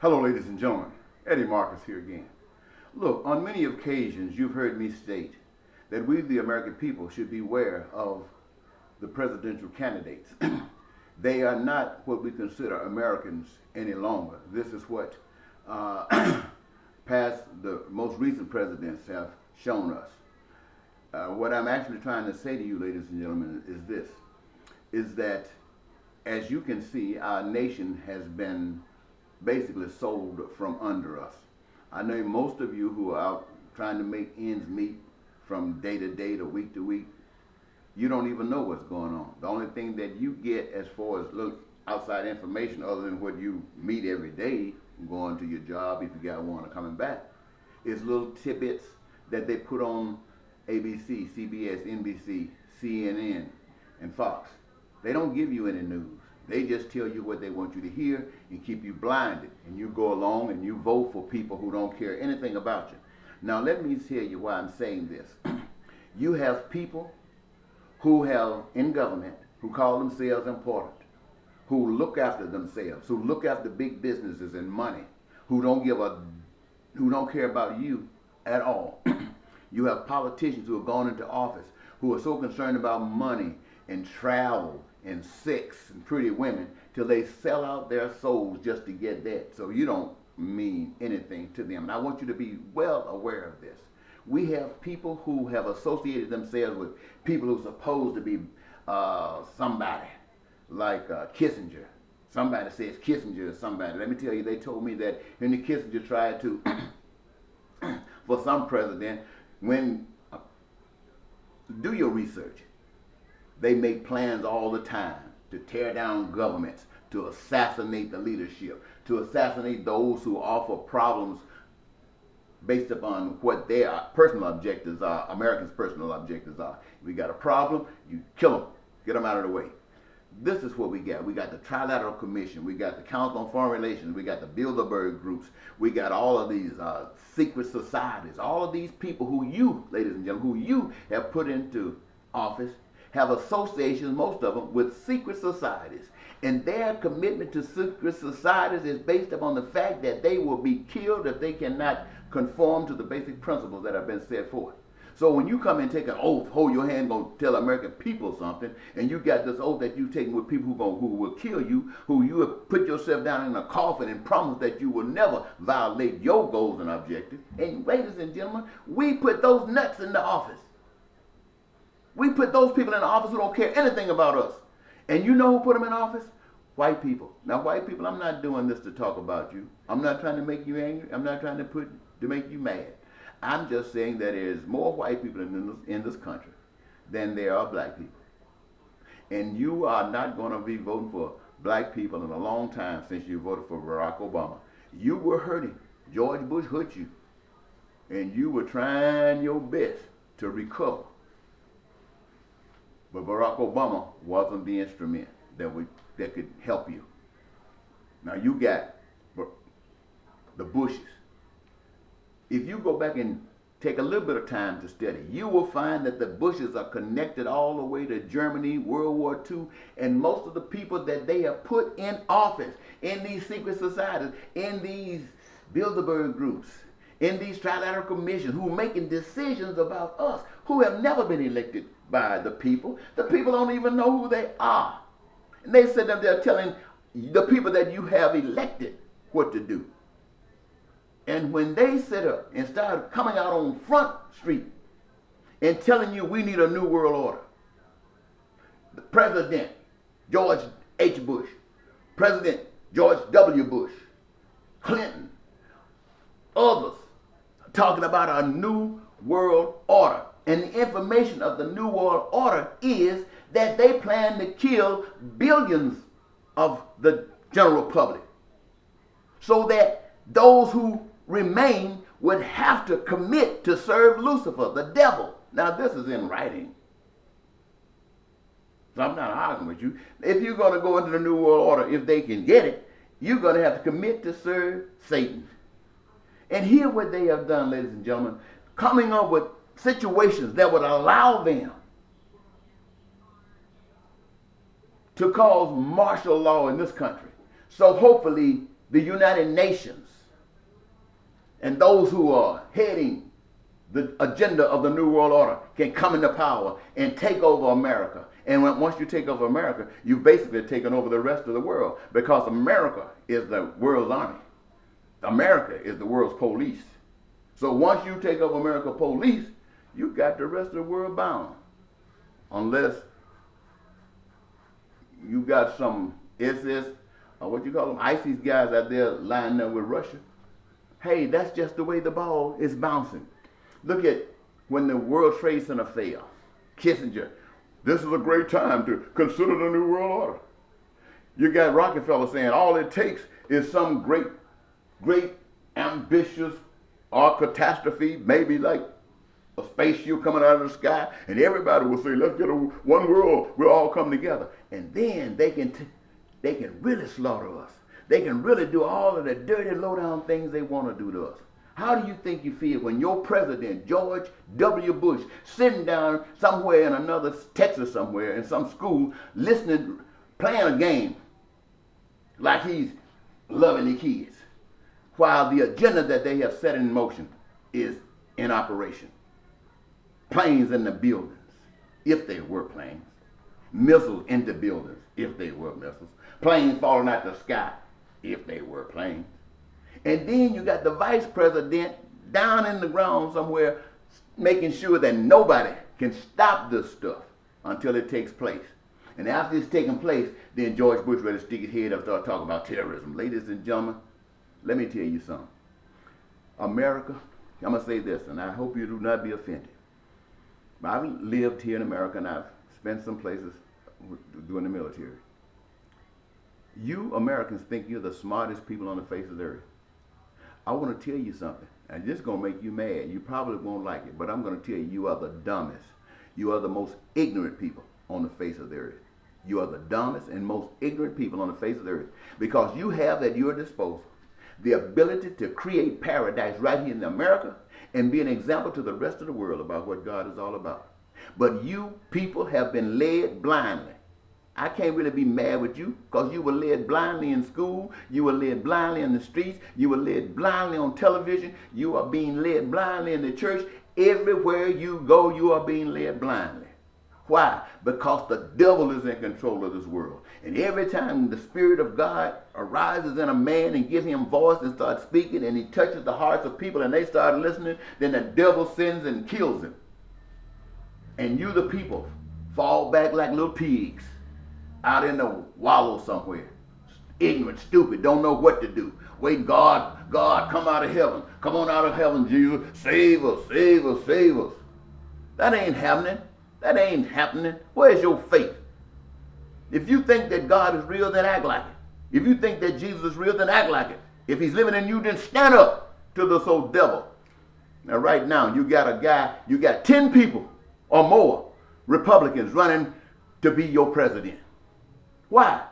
Hello, ladies and gentlemen. Eddie Marcus here again. Look, on many occasions you've heard me state that we, the American people, should beware of the presidential candidates. They are not what we consider Americans any longer. This is what the most recent presidents have shown us. What I'm actually trying to say to you, ladies and gentlemen, is this, is that as you can see, our nation has been basically sold from under us. I know most of you who are out trying to make ends meet from day to day to week, you don't even know what's going on. The only thing that you get as far as little outside information other than what you meet every day, going to your job if you got one or coming back, is little tidbits that they put on ABC, CBS, NBC, CNN, and Fox. They don't give you any news. They just tell you what they want you to hear and keep you blinded. And you go along and you vote for people who don't care anything about you. Now let me tell you why I'm saying this. You have people who have in government who call themselves important, who look after themselves, who look after big businesses and money, who don't care about you at all. You have politicians who have gone into office who are so concerned about money and travel and sex and pretty women till they sell out their souls just to get that. So you don't mean anything to them. And I want you to be well aware of this. We have people who have associated themselves with people who are supposed to be somebody, like Kissinger. Somebody says Kissinger is somebody. Let me tell you, they told me that Henry Kissinger tried to, for some president, do your research. They make plans all the time to tear down governments, to assassinate the leadership, to assassinate those who offer problems based upon what their personal objectives are, Americans' personal objectives are. If we got a problem, you kill them, get them out of the way. This is what we got. We got the Trilateral Commission, we got the Council on Foreign Relations, we got the Bilderberg groups, we got all of these secret societies, all of these people who you, ladies and gentlemen, who you have put into office, have associations, most of them, with secret societies. And their commitment to secret societies is based upon the fact that they will be killed if they cannot conform to the basic principles that have been set forth. So when you come and take an oath, hold your hand, going to tell American people something, and you got this oath that you've taken with people who will kill you, who you have put yourself down in a coffin and promised that you will never violate your goals and objectives. And ladies and gentlemen, we put those nuts in the office. We put those people in office who don't care anything about us. And you know who put them in office? White people. Now, white people, I'm not doing this to talk about you. I'm not trying to make you angry. I'm not trying to make you mad. I'm just saying that there's more white people in this country than there are black people. And you are not going to be voting for black people in a long time since you voted for Barack Obama. You were hurting. George Bush hurt you. And you were trying your best to recover. But Barack Obama wasn't the instrument that could help you. Now you got the Bushes. If you go back and take a little bit of time to study, you will find that the Bushes are connected all the way to Germany, World War II, and most of the people that they have put in office, in these secret societies, in these Bilderberg groups, in these Trilateral Commissions, who are making decisions about us, who have never been elected by the people. The people don't even know who they are. And they sit up there telling the people that you have elected what to do. And when they sit up and start coming out on Front Street and telling you we need a new world order, the President George H. Bush, President George W. Bush, Clinton, others talking about a new world order. And the information of the New World Order is that they plan to kill billions of the general public so that those who remain would have to commit to serve Lucifer, the devil. Now this is in writing. So I'm not arguing with you. If you're going to go into the New World Order, if they can get it, you're going to have to commit to serve Satan. And hear what they have done, ladies and gentlemen, coming up with situations that would allow them to cause martial law in this country. So hopefully the United Nations and those who are heading the agenda of the New World Order can come into power and take over America. And once you take over America, you've basically taken over the rest of the world, because America is the world's army. America is the world's police. So once you take over America police, you got the rest of the world bound. Unless you got some SS, or what you call them, ISIS guys out there lining up with Russia. Hey, that's just the way the ball is bouncing. Look at when the World Trade Center fell. Kissinger, this is a great time to consider the New World Order. You got Rockefeller saying all it takes is some great, ambitious or catastrophe, maybe like a spaceship coming out of the sky, and everybody will say, let's get one world, we'll all come together. And then they can really slaughter us. They can really do all of the dirty, low-down things they want to do to us. How do you think you feel when your president, George W. Bush, sitting down somewhere in another Texas somewhere in some school, listening, playing a game like he's loving the kids, while the agenda that they have set in motion is in operation? Planes in the buildings, if they were planes. Missiles into buildings, if they were missiles. Planes falling out the sky, if they were planes. And then you got the vice president down in the ground somewhere making sure that nobody can stop this stuff until it takes place. And after it's taken place, then George Bush ready to stick his head up and start talking about terrorism. Ladies and gentlemen, let me tell you something. America, I'm going to say this, and I hope you do not be offended. I've lived here in America, and I've spent some places doing the military. You Americans think you're the smartest people on the face of the earth. I want to tell you something, and this is going to make you mad. You probably won't like it, but I'm going to tell you, you are the dumbest. You are the most ignorant people on the face of the earth. You are the dumbest and most ignorant people on the face of the earth, because you have at your disposal the ability to create paradise right here in America and be an example to the rest of the world about what God is all about. But you people have been led blindly. I can't really be mad with you, because you were led blindly in school, you were led blindly in the streets, you were led blindly on television, you are being led blindly in the church. Everywhere you go, you are being led blindly. Why? Because the devil is in control of this world. And every time the Spirit of God arises in a man and gives him voice and starts speaking, and he touches the hearts of people and they start listening, then the devil sins and kills him. And you, the people, fall back like little pigs out in the wallow somewhere. Ignorant, stupid, don't know what to do. Wait, God, come out of heaven. Come on out of heaven, Jesus. Save us, save us, save us. That ain't happening. That ain't happening. Where's your faith? If you think that God is real, then act like it. If you think that Jesus is real, then act like it. If he's living in you, then stand up to this old devil. Now right now, you got 10 people or more, Republicans, running to be your president. Why?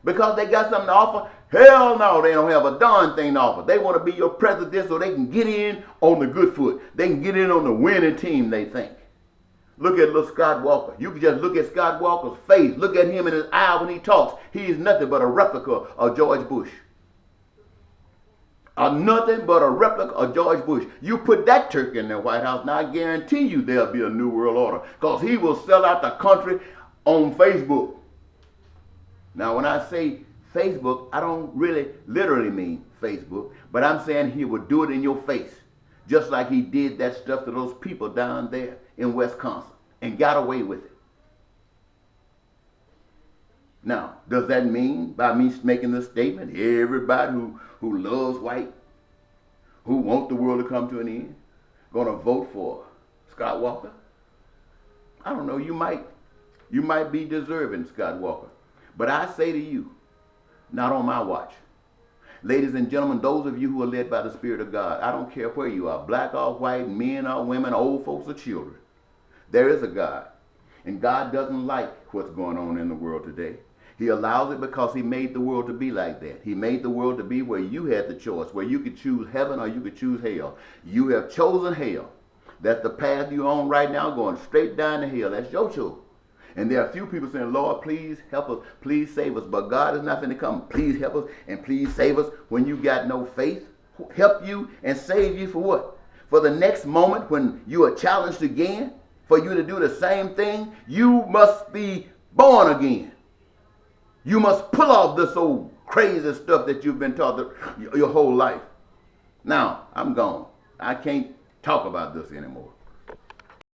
Because they got something to offer? Hell no, they don't have a darn thing to offer. They want to be your president so they can get in on the good foot. They can get in on the winning team, they think. Look at little Scott Walker. You can just look at Scott Walker's face. Look at him in his eye when he talks. He is nothing but a replica of George Bush. Nothing but a replica of George Bush. You put that turkey in the White House, now I guarantee you there'll be a new world order, because he will sell out the country on Facebook. Now, when I say Facebook, I don't really literally mean Facebook, but I'm saying he would do it in your face, just like he did that stuff to those people down there in Wisconsin and got away with it. Now, does that mean, by me making this statement, everybody who loves white, who wants the world to come to an end, going to vote for Scott Walker? I don't know, you might be deserving, Scott Walker. But I say to you, not on my watch. Ladies and gentlemen, those of you who are led by the Spirit of God, I don't care where you are, black or white, men or women, old folks or children. There is a God. And God doesn't like what's going on in the world today. He allows it because he made the world to be like that. He made the world to be where you had the choice, where you could choose heaven or you could choose hell. You have chosen hell. That's the path you're on right now, going straight down to hell. That's your choice. And there are a few people saying, Lord, please help us, please save us. But God is not going to come, please help us and please save us when you got no faith. Help you and save you for what? For the next moment when you are challenged again, for you to do the same thing, you must be born again. You must pull off this old crazy stuff that you've been taught your whole life. Now, I'm gone. I can't talk about this anymore.